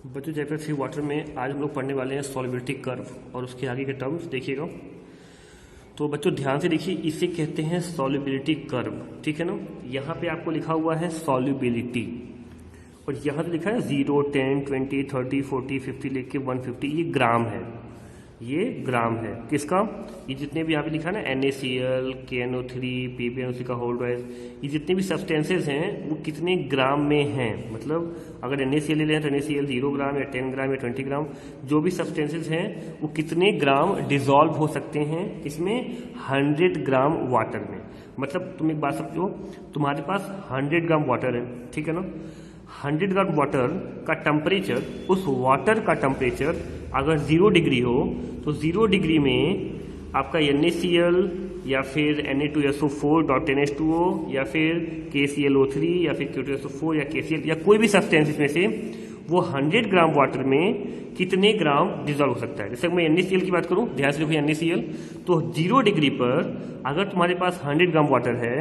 बच्चों chapter 3 water में आज हम लोग पढ़ने वाले हैं सॉल्युबिलिटी कर्व और उसके आगे के टर्म्स देखिएगा। तो बच्चों ध्यान से देखिए, इसे कहते हैं सॉल्युबिलिटी कर्व, ठीक है ना। यहाँ पे आपको लिखा हुआ है सॉल्युबिलिटी और यहाँ पे लिखा है 0, 10, 20, 30, 40, 50 लेके 150। ये ग्राम है, ये ग्राम है किसका? ये जितने भी यहाँ पे लिखा है ना NaCl, KNO3, PbNO3 का होल राइज, ये जितने भी सब्सटेंसेज हैं वो कितने ग्राम में हैं। मतलब अगर NaCl ले लें तो NaCl 0 ग्राम या 10 ग्राम या 20 ग्राम, जो भी सब्सटेंसेज हैं वो कितने ग्राम डिजॉल्व हो सकते हैं इसमें 100 ग्राम वाटर में। मतलब तुम एक बात समझो, तुम्हारे पास 100 ग्राम वाटर है, ठीक है ना। 100 ग्राम वाटर का टेम्परेचर, उस वाटर का टेम्परेचर अगर 0 डिग्री हो तो 0 डिग्री में आपका NaCl या फिर Na2SO4.NH2O या फिर KClO3 या फिर K2SO4 या KCl या कोई भी सब्सटेंस इसमें से वो 100 ग्राम वाटर में कितने ग्राम डिजॉल्व हो सकता है। जैसे मैं NaCl की बात करूं, ध्यान से देखो NaCl, तो 0 डिग्री पर अगर तुम्हारे पास 100 ग्राम वाटर है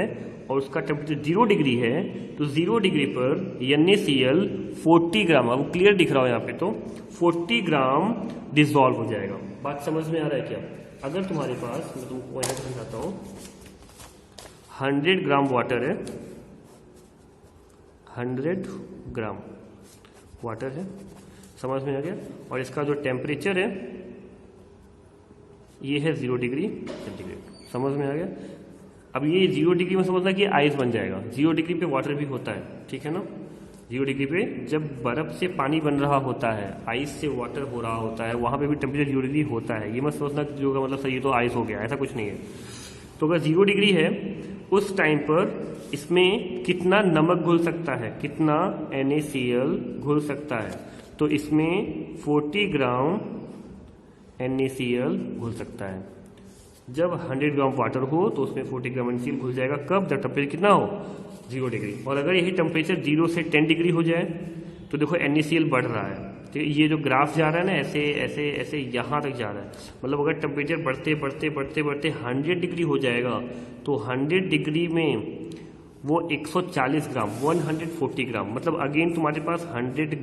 और उसका टेम्परेचर 0 डिग्री है तो 0 डिग्री पर NaCl 40 ग्राम, आपको क्लियर दिख रहा हो यहाँ पे, तो 40 ग्राम डिजॉल्व हो जाएगा। बात समझ में आ रहा है क्या? अगर तुम्हारे पास, मैं तुमको यहाँ पे समझाता हूँ, 100 ग्राम वाटर है, 100 ग्राम वाटर है, समझ में आ गया, और इसका जो टेम्परेचर है ये है 0 डिग्री सेंटीग्रेड, समझ में आ गया। अब ये 0 डिग्री में समझना कि आइस बन जाएगा। 0 डिग्री पे वाटर भी होता है, ठीक है ना। 0 डिग्री पे जब बर्फ से पानी बन रहा होता है, आइस से वाटर हो रहा होता है, वहां पे भी टेम्परेचर 0 डिग्री होता है। ये मत सोचना कि जो का मतलब सर ये तो आइस हो गया, ऐसा कुछ नहीं है। तो अगर 0 डिग्री है उस टाइम पर इसमें कितना नमक घुल सकता है, कितना NaCl घुल सकता है, तो इसमें 40 ग्राम NaCl घुल सकता है। जब 100 ग्राम वाटर हो तो उसमें 40 ग्राम NaCl घुल जाएगा। कब? जब टेम्परेचर कितना हो, 0 डिग्री। और अगर यही टेम्परेचर 0 से 10 डिग्री हो जाए तो देखो NaCl बढ़ रहा है, तो ये जो ग्राफ जा रहा है ना, ऐसे ऐसे ऐसे यहाँ तक जा रहा है। मतलब अगर टेम्परेचर बढ़ते बढ़ते बढ़ते बढ़ते 100 डिग्री हो जाएगा तो 100 डिग्री में वो 140 ग्राम, 140 ग्राम, मतलब अगेन तुम्हारे पास 100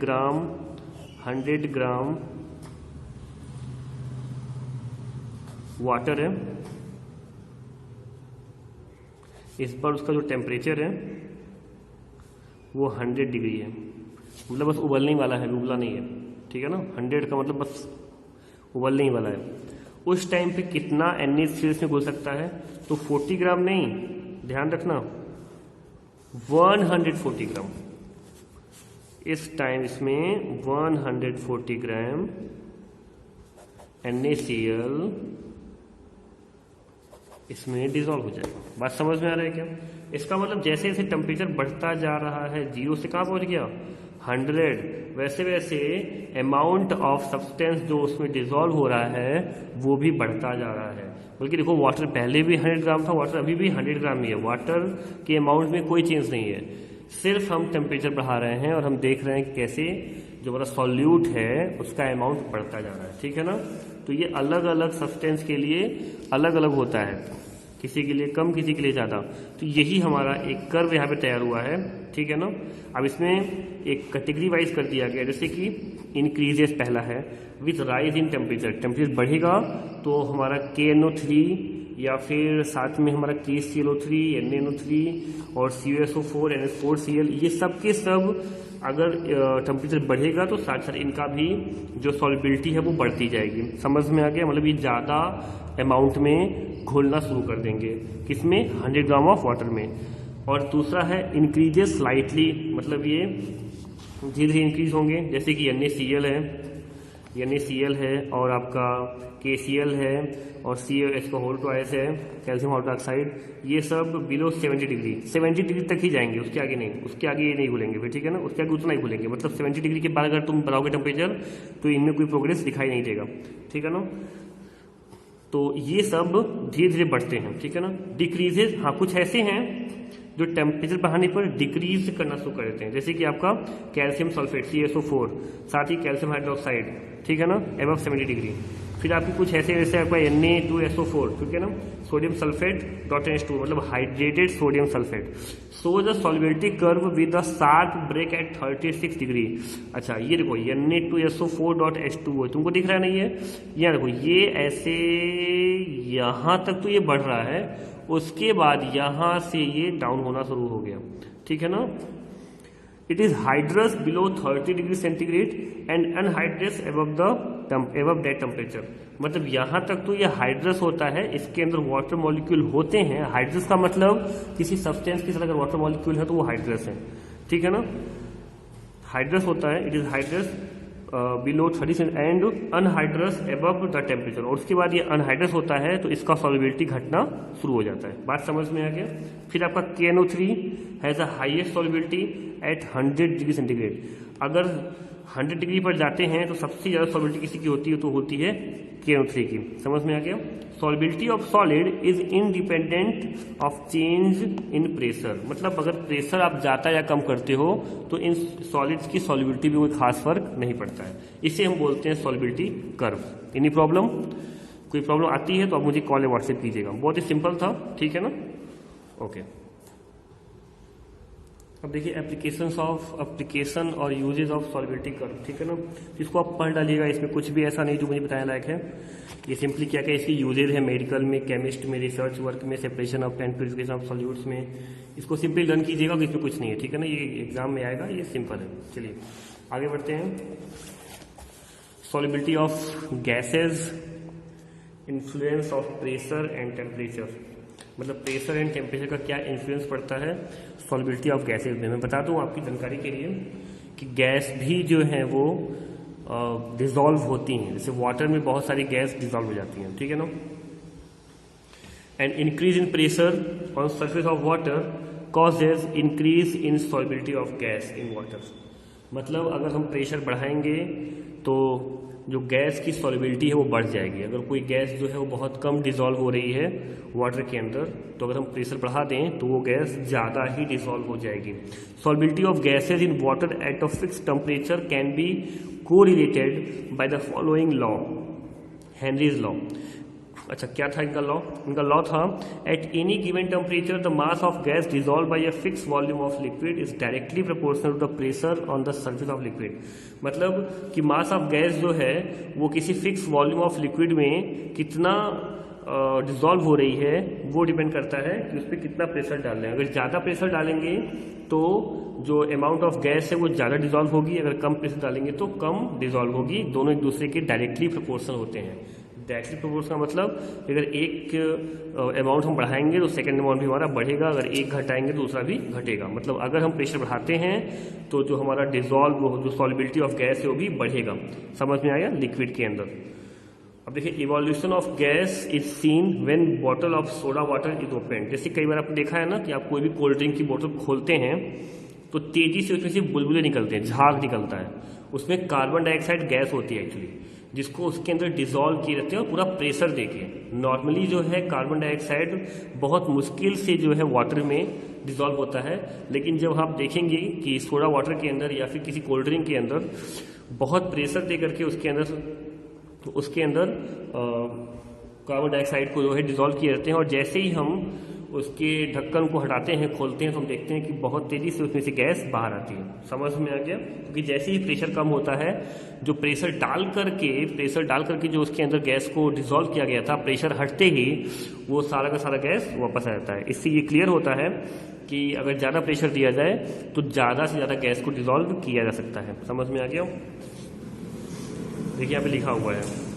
ग्राम वाटर है, इस पर उसका जो टेम्परेचर है वो 100 डिग्री है। मतलब बस उबलने वाला है, उबला नहीं है, ठीक है ना। 100 का मतलब बस उबलने ही वाला है। उस टाइम पे कितना NaCl में घुल सकता है? तो 40 ग्राम नहीं, ध्यान रखना, 140 ग्राम। इस टाइम इसमें 140 ग्राम NaCl इसमें डिजॉल्व हो जाएगा। बात समझ में आ रहा है क्या? इसका मतलब जैसे जैसे टेम्परेचर बढ़ता जा रहा है, 0 से कहाँ पहुंच गया, 100, वैसे वैसे अमाउंट ऑफ सब्सटेंस जो उसमें डिजॉल्व हो रहा है वो भी बढ़ता जा रहा है। बल्कि देखो, वाटर पहले भी 100 ग्राम था, वाटर अभी भी 100 ग्राम ही है। वाटर के अमाउंट में कोई चेंज नहीं है, सिर्फ हम टेम्परेचर बढ़ा रहे हैं और हम देख रहे हैं कि कैसे जो हमारा सॉल्यूट है उसका अमाउंट बढ़ता जा रहा है, ठीक है ना। तो ये अलग अलग सब्सटेंस के लिए अलग अलग होता है, किसी के लिए कम, किसी के लिए ज़्यादा। तो यही हमारा एक कर्व यहाँ पे तैयार हुआ है, ठीक है ना। अब इसमें एक कैटेगरी वाइज कर दिया गया, जैसे कि इंक्रीजेस पहला है, with rise in temperature, temperature बढ़ेगा तो हमारा KNO3 या फिर साथ में हमारा KClO3, NaNO3 और CuSO4, NH4Cl, ये सब के सब अगर टेम्परेचर बढ़ेगा तो साथ साथ इनका भी जो सॉल्युबिलिटी है वो बढ़ती जाएगी। समझ में आ गया? मतलब ये ज़्यादा अमाउंट में घुलना शुरू कर देंगे, किसमें, 100 ग्राम ऑफ वाटर में। और दूसरा है इंक्रीजेस स्लाइटली, मतलब ये धीरे धीरे इंक्रीज होंगे, जैसे कि NaCl है और आपका KCl है और CaOH का होल ट्वाइस है, कैल्शियम हाइड्रोक्साइड, ये सब बिलो 70 डिग्री, 70 डिग्री तक ही जाएंगे, उसके आगे नहीं, उसके आगे ये नहीं घुलेंगे फिर, ठीक है ना। उसके आगे उतना ही घुलेंगे, मतलब 70 डिग्री के बाद अगर तुम बढ़ाओगे टेम्परेचर तो इनमें कोई प्रोग्रेस दिखाई नहीं देगा, ठीक है ना। तो ये सब धीरे धीरे बढ़ते हैं, ठीक है ना। डिक्रीजेज, हाँ कुछ ऐसे हैं जो टेम्परेचर बढ़ाने पर डिक्रीज करना शुरू कर देते हैं, जैसे कि आपका कैल्शियम सल्फेट CaSO4, साथ ही कैल्शियम हाइड्रोक्साइड, ठीक है ना, एबव 70 डिग्री। फिर आपकी कुछ ऐसे जैसे आपका Na2SO4, ठीक है ना, सोडियम सल्फेट .NH2 मतलब hydrated sodium sulphate. So the solubility curve with the sharp break at 36 degree. अच्छा ये देखो Na2SO4.H2O तुमको दिख रहा है नहीं है, यहाँ देखो ये ऐसे यहाँ तक तो ये बढ़ रहा है, उसके बाद यहाँ से ये डाउन होना शुरू हो गया, ठीक है ना। It is hydrous below 30 degree centigrade and anhydrous above that temperature. मतलब यहाँ तक तो ये हाइड्रस होता है, इसके अंदर वाटर मॉलिक्यूल होते हैं। हाइड्रस का मतलब किसी सब्सटेंस की तरह अगर वाटर मॉलिक्यूल है तो वो हाइड्रस है, ठीक है ना, हाइड्रस होता है। It is hydrous below 30 and anhydrous above the temperature, और उसके बाद ये अनहाइड्रस होता है तो इसका सॉल्युबिलिटी घटना शुरू हो जाता है। बात समझ में आ गया। फिर आपका KNO3 has a highest solubility at 100 degree centigrade. अगर 100 डिग्री पर जाते हैं तो सबसे ज़्यादा सॉल्युबिलिटी किसी की होती है, तो होती है KNO3 की। समझ में आ गया। Solubility of solid is independent of change in pressure. मतलब अगर प्रेशर आप ज़्यादा या कम करते हो तो इन सॉलिड्स की सॉल्युबिलिटी में कोई खास फर्क नहीं पड़ता है। इसे हम बोलते हैं सॉल्युबिलिटी कर्व। एनी प्रॉब्लम, कोई प्रॉब्लम आती है तो आप मुझे कॉल या व्हाट्सएप कीजिएगा। बहुत ही सिंपल था, ठीक है ना, ओके। अब देखिए एप्लीकेशन और यूजेज ऑफ सॉल्युबिलिटी कर्व, ठीक है ना। इसको आप पढ़ डालिएगा, इसमें कुछ भी ऐसा नहीं जो मुझे बताया लायक है। ये सिंपली क्या क्या इसकी यूजेज है मेडिकल में, केमिस्ट में, रिसर्च वर्क में, separation of and purification of solutes में। इसको सिंपली लर्न कीजिएगा कि इसमें कुछ नहीं है, ठीक है ना, ये एग्जाम में आएगा, ये सिंपल है। चलिए आगे बढ़ते हैं। Solubility of gases, influence of pressure and temperature. मतलब प्रेशर एंड टेम्परेचर का क्या इन्फ्लुएंस पड़ता है सॉल्युबिलिटी ऑफ गैसेज में। मैं बता दूं आपकी जानकारी के लिए कि गैस भी जो है वो डिसॉल्व होती हैं, जैसे वाटर में बहुत सारी गैस डिसॉल्व हो जाती हैं, ठीक है ना। And increase in pressure on surface of water causes increase in solubility of gas in water. मतलब अगर हम प्रेशर बढ़ाएंगे तो जो गैस की सॉल्युबिलिटी है वो बढ़ जाएगी। अगर कोई गैस जो है वो बहुत कम डिसॉल्व हो रही है वाटर के अंदर, तो अगर हम प्रेशर बढ़ा दें तो वो गैस ज़्यादा ही डिसॉल्व हो जाएगी। Solubility of gases in water at a fixed temperature can be correlated by the following law, Henry's law. अच्छा क्या था इनका लॉ? इनका लॉ था at any given temperature the mass of gas dissolve by a fix volume of liquid is directly proportional to the pressure on the surface of liquid. मतलब कि मास of gas जो है वो किसी फिक्स वॉल्यूम ऑफ लिक्विड में कितना dissolve हो रही है वो डिपेंड करता है कि उस पर कितना प्रेशर डाल रहे हैं। अगर ज़्यादा प्रेशर डालेंगे तो जो अमाउंट ऑफ गैस है वो ज़्यादा डिसॉल्व होगी, अगर कम प्रेशर डालेंगे तो कम डिसॉल्व होगी। दोनों एक दूसरे के डायरेक्टली प्रोपोर्शनल होते हैं। डायरेक्टली प्रोपोर्शनल का मतलब अगर एक अमाउंट हम बढ़ाएंगे तो सेकंड अमाउंट भी हमारा बढ़ेगा, अगर एक घटाएंगे तो दूसरा भी घटेगा। मतलब अगर हम प्रेशर बढ़ाते हैं तो जो हमारा डिसॉल्व जो सॉल्युबिलिटी ऑफ गैस है वो भी बढ़ेगा। समझ में आया लिक्विड के अंदर। अब देखिए evolution of gas is seen when bottle of soda water is open. जैसे कई बार आपने देखा है ना कि आप कोई भी कोल्ड ड्रिंक की बोतल खोलते हैं तो तेजी से उसमें से बुलबुले निकलते हैं, झाग निकलता है। उसमें कार्बन डाइऑक्साइड गैस होती है एक्चुअली, जिसको उसके अंदर डिसॉल्व किए रहते हैं और पूरा प्रेशर देके। नॉर्मली जो है कार्बन डाइऑक्साइड बहुत मुश्किल से जो है वाटर में डिसॉल्व होता है, लेकिन जब आप देखेंगे कि सोडा वाटर के अंदर या फिर किसी कोल्ड ड्रिंक के अंदर बहुत प्रेशर दे करके उसके अंदर कार्बन डाइऑक्साइड को जो है डिसॉल्व किए रहते हैं, और जैसे ही हम उसके ढक्कन को हटाते हैं, खोलते हैं, तो हम देखते हैं कि बहुत तेजी से उसमें से गैस बाहर आती है। समझ में आ गया? क्योंकि जैसे ही प्रेशर कम होता है, जो प्रेशर डाल करके जो उसके अंदर गैस को डिसॉल्व किया गया था, प्रेशर हटते ही वो सारा का सारा गैस वापस आ जाता है। इससे ये क्लियर होता है कि अगर ज़्यादा प्रेशर दिया जाए तो ज़्यादा से ज़्यादा गैस को डिसॉल्व किया जा सकता है। समझ में आ गया? देखिए यहाँ पे लिखा हुआ है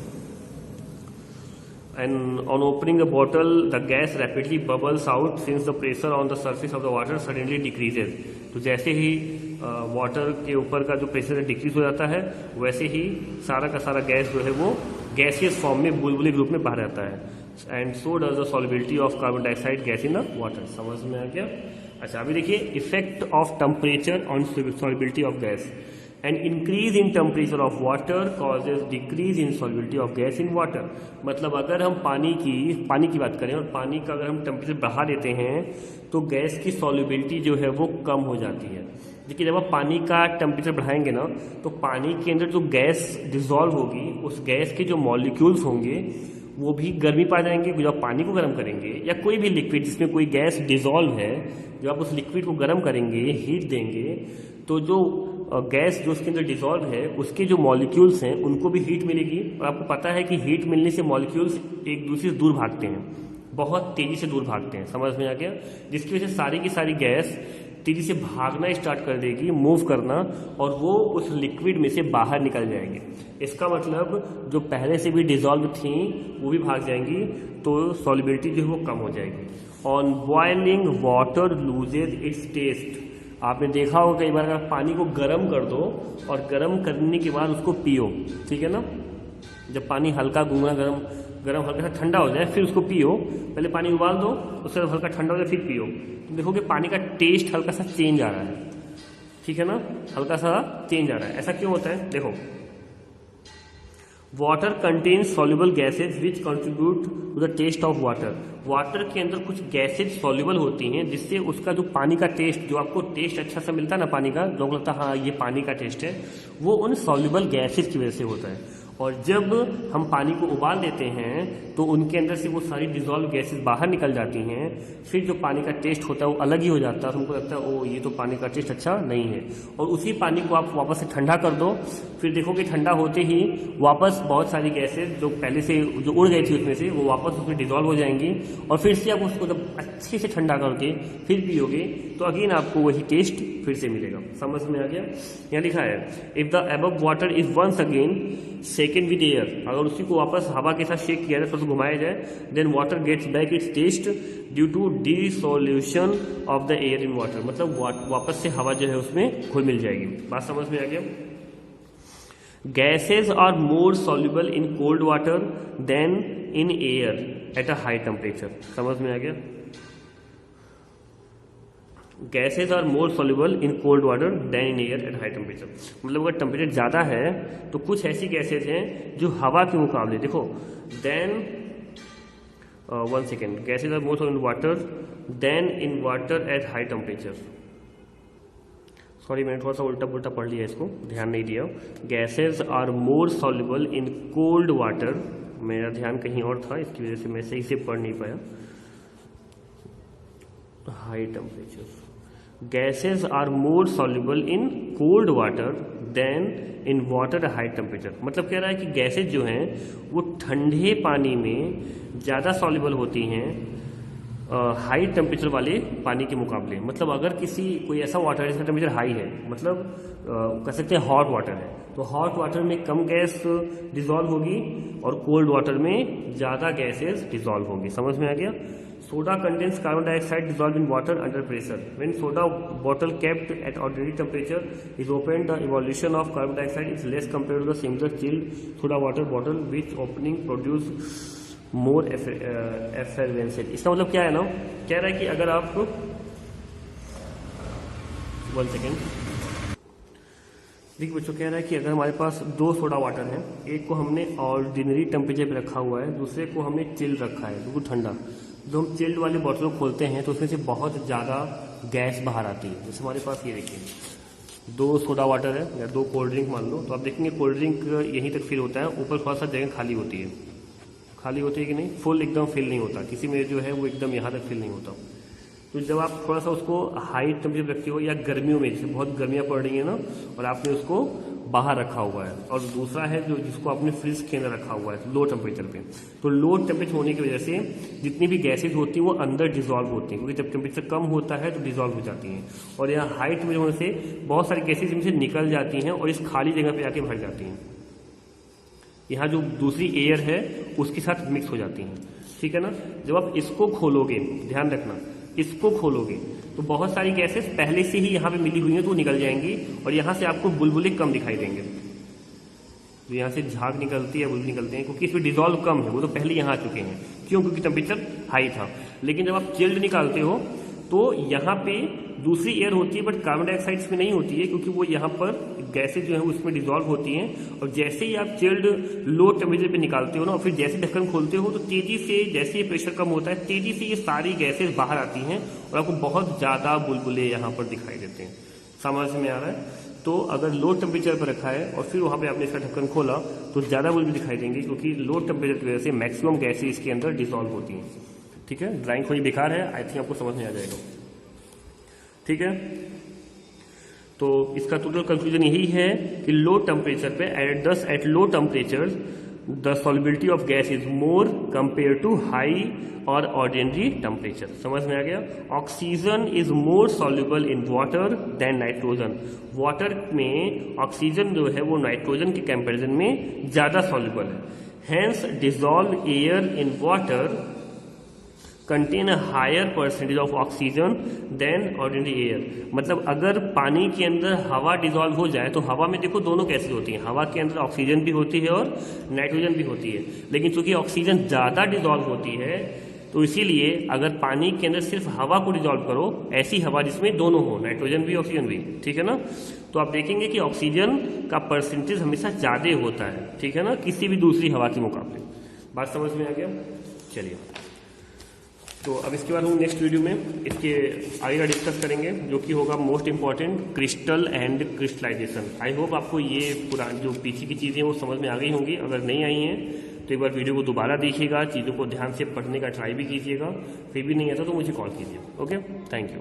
and on opening a bottle the gas rapidly bubbles out since the pressure on the surface of the water suddenly decreases। तो जैसे ही वाटर के ऊपर का जो प्रेशर है डिक्रीज हो जाता है, वैसे ही सारा का सारा गैस जो है वो गैसियस फॉर्म में बुलबुले रूप में बाहर आता है। And so does the solubility of carbon dioxide gas in the water. समझ में आ गया? अच्छा अभी देखिए effect of temperature on solubility of gas. And increase in temperature of water causes decrease in solubility of gas in water. मतलब अगर हम पानी की बात करें और पानी का अगर हम टेम्परेचर बढ़ा देते हैं तो गैस की सॉल्युबिलिटी जो है वो कम हो जाती है। देखिए जब आप पानी का टेम्परेचर बढ़ाएंगे ना, तो पानी के अंदर जो गैस डिजॉल्व होगी, उस गैस के जो मॉलिक्यूल्स होंगे वो भी गर्मी पा जाएंगे। जब आप पानी को गर्म करेंगे या कोई भी लिक्विड जिसमें कोई गैस डिजॉल्व है, जब आप उस लिक्विड को गर्म करेंगे, हीट देंगे, तो जो गैस जो उसके अंदर डिजॉल्व है उसके जो मॉलिक्यूल्स हैं उनको भी हीट मिलेगी। और आपको पता है कि हीट मिलने से मॉलिक्यूल्स एक दूसरे से दूर भागते हैं, बहुत तेजी से दूर भागते हैं, समझ में आ गया। जिसकी वजह से सारी की सारी गैस तेजी से भागना स्टार्ट कर देगी, मूव करना, और वो उस लिक्विड में से बाहर निकल जाएंगे। इसका मतलब जो पहले से भी डिजॉल्व थी वो भी भाग जाएंगी, तो सॉल्युबिलिटी जो है वो कम हो जाएगी। On boiling water loses its taste. आपने देखा होगा कई बार अगर पानी को गर्म कर दो और गर्म करने के बाद उसको पियो, ठीक है ना। जब पानी हल्का गुनगुना गर्म हल्का सा ठंडा हो जाए फिर उसको पियो। पहले पानी उबाल दो, उससे हल्का ठंडा हो जाए फिर पियो, तो देखोगे पानी का टेस्ट हल्का सा चेंज आ रहा है, ठीक है ना, हल्का सा चेंज आ रहा है। ऐसा क्यों होता है? देखो, water contains soluble gases which contribute to the taste of water. Water के अंदर कुछ गैसेज सॉल्युबल होती हैं जिससे उसका जो पानी का टेस्ट, जो आपको टेस्ट अच्छा सा मिलता है ना पानी का, लोगों को लगता है हाँ ये पानी का टेस्ट है, वो उन सॉल्युबल गैसेज की वजह से होता है। और जब हम पानी को उबाल देते हैं तो उनके अंदर से वो सारी डिजॉल्व गैसेस बाहर निकल जाती हैं, फिर जो पानी का टेस्ट होता है वो अलग ही हो जाता है। हमको लगता है ओ ये तो पानी का टेस्ट अच्छा नहीं है। और उसी पानी को आप वापस से ठंडा कर दो, फिर देखोगे ठंडा होते ही वापस बहुत सारी गैसेज जो पहले से जो उड़ गई थी उसमें से वो वापस उसमें डिजॉल्व हो जाएंगी, और फिर से आप उसको जब अच्छे से ठंडा करके फिर पियोगे तो अगेन आपको वही टेस्ट फिर से मिलेगा। समझ में आ गया? यहाँ लिखा है if the above water is once again second with air. अगर उसी को वापस हवा के साथ शेक किया जाए, थोड़ा सा घुमाया जाए, then water gets back its taste due to dissolution of the air in water. मतलब वापस से हवा जो है उसमें घुल मिल जाएगी। बात समझ में आ गया? Gases are more soluble in cold water than in air at a high temperature. समझ में आ गया? Gases are more soluble in cold water than in air at high temperature. मतलब अगर टेम्परेचर ज़्यादा है तो कुछ ऐसी गैसेज हैं जो हवा के मुकाबले, देखो, then one second, gases are more soluble in water than in water at high temperature. Sorry, मैंने थोड़ा सा उल्टा पुल्टा पढ़ लिया, इसको ध्यान नहीं दिया। Gases are more soluble in cold water, मेरा ध्यान कहीं और था, इसकी वजह से मैं सही से पढ़ नहीं पाया। High temperature, gases are more soluble in cold water than in water high temperature. मतलब कह रहा है कि गैसेज जो हैं वो ठंडे पानी में ज़्यादा सॉल्युबल होती हैं हाई टेम्परेचर वाले पानी के मुकाबले। मतलब अगर कोई ऐसा वाटर है जिसका टेम्परेचर हाई है, मतलब कह सकते हैं हॉट वाटर है, तो हॉट वाटर में कम गैस डिजॉल्व होगी और कोल्ड वाटर में ज़्यादा गैसेज डिजॉल्व होगी। समझ में आ गया? Soda contains carbon dioxide dissolved in water under pressure. When soda bottle kept at ordinary temperature is opened, the evolution of carbon dioxide is less compared to the similar chilled soda water bottle, which opening produce more effervescence. इसका मतलब क्या है ना? कह रहा है कि अगर आप 1 सेकेंड, देखिए बच्चों, कह रहा है कि अगर हमारे पास 2 सोडा वाटर हैं, एक को हमने ऑर्डिनरी टेम्परेचर पे रखा हुआ है, दूसरे को हमने चिल रखा है, बिल्कुल ठंडा। जो हम चिल्ड वाले बॉटल को खोलते हैं तो उसमें से बहुत ज़्यादा गैस बाहर आती है। जैसे हमारे पास ये देखिए 2 सोडा वाटर है या 2 कोल्ड ड्रिंक मान लो, तो आप देखेंगे कोल्ड ड्रिंक यहीं तक फिल होता है, ऊपर थोड़ा सा जगह खाली होती है। खाली होती है कि नहीं? फुल एकदम फिल नहीं होता, किसी में जो है वो एकदम यहाँ तक फिल नहीं होता। तो जब आप थोड़ा सा उसको हाई टेम्परेचर रखते हो या गर्मियों में, जैसे बहुत गर्मियाँ पड़ रही है ना, और आपने उसको बाहर रखा हुआ है, और दूसरा है जो जिसको आपने फ्रिज के अंदर रखा हुआ है लो टेम्परेचर पे, तो लो टेम्परेचर होने की वजह से जितनी भी गैसेज होती हैं वो अंदर डिजॉल्व होती हैं, क्योंकि जब टेम्परेचर कम होता है तो डिजॉल्व हो जाती हैं, और यहाँ हाई टेम्परेचर होने से बहुत सारी गैसेज इनसे निकल जाती हैं और इस खाली जगह पे आके भर जाती हैं। यहाँ जो दूसरी एयर है उसके साथ मिक्स हो जाती हैं, ठीक है ना। जब आप इसको खोलोगे, ध्यान रखना, इसको खोलोगे तो बहुत सारी गैसेस पहले से ही यहाँ पे मिली हुई हैं तो वो निकल जाएंगी, और यहाँ से आपको बुलबुले कम दिखाई देंगे। तो यहाँ से झाग निकलती है, बुलबुले निकलते हैं, क्योंकि इसमें डिजॉल्व कम है, वो तो पहले यहाँ आ चुके हैं। क्यों? क्योंकि टेम्परेचर हाई था। लेकिन जब आप चिल्ड निकालते हो तो यहाँ पे दूसरी एयर होती है, बट कार्बन डाइऑक्साइड इसमें नहीं होती है, क्योंकि वो यहाँ पर गैसेज जो है उसमें डिजॉल्व होती हैं। और जैसे ही आप चिल्ड लो टेम्परेचर पे निकालते हो ना, और फिर जैसे ढक्कन खोलते हो तो तेजी से, जैसे ही प्रेशर कम होता है, तेजी से ये सारी गैसेज बाहर आती हैं और आपको बहुत ज़्यादा बुलबुले यहाँ पर दिखाई देते हैं। समझ में आ रहा है। तो अगर लो टेम्परेचर पर रखा है और फिर वहाँ पे आपने इसका ढक्कन खोला तो ज़्यादा बुलबुले दिखाई देंगे, क्योंकि लो टेम्परेचर की वजह से मैक्सिमम गैसें इसके अंदर डिसॉल्व होती हैं। ठीक है, ड्राइंग थोड़ी बेकार है, आई थिंक आपको समझ में आ जाएगा। ठीक है, तो इसका टोटल कंक्लूजन यही है कि लो टेम्परेचर पे at low temperature the solubility of gas is more compare to high और ऑर्डिनरी टेम्परेचर। समझ में आ गया। Oxygen is more soluble in water than nitrogen. Water में ऑक्सीजन जो है वो नाइट्रोजन के कंपैरिजन में ज्यादा सॉल्युबल है। Hence dissolve air in water contain a higher percentage of oxygen than ordinary air. मतलब अगर पानी के अंदर हवा डिसॉल्व हो जाए तो हवा में देखो दोनों कैसे होती है, हवा के अंदर ऑक्सीजन भी होती है और नाइट्रोजन भी होती है, लेकिन चूंकि ऑक्सीजन ज़्यादा डिसॉल्व होती है तो इसीलिए अगर पानी के अंदर सिर्फ हवा को डिसॉल्व करो, ऐसी हवा जिसमें दोनों हो, नाइट्रोजन भी ऑक्सीजन भी, ठीक है ना, तो आप देखेंगे कि ऑक्सीजन का परसेंटेज हमेशा ज़्यादा होता है, ठीक है ना, किसी भी दूसरी हवा के मुकाबले। बात समझ में आ गया। चलिए, तो अब इसके बाद हम नेक्स्ट वीडियो में इसके आगे का डिस्कस करेंगे, जो कि होगा most important crystal and crystallization. I hope आपको ये पुरानी जो पीछे की चीज़ें वो समझ में आ गई होंगी। अगर नहीं आई हैं तो एक बार वीडियो को दोबारा देखिएगा, चीज़ों को ध्यान से पढ़ने का ट्राई भी कीजिएगा। फिर भी नहीं आता तो मुझे कॉल कीजिए। Okay, thank you.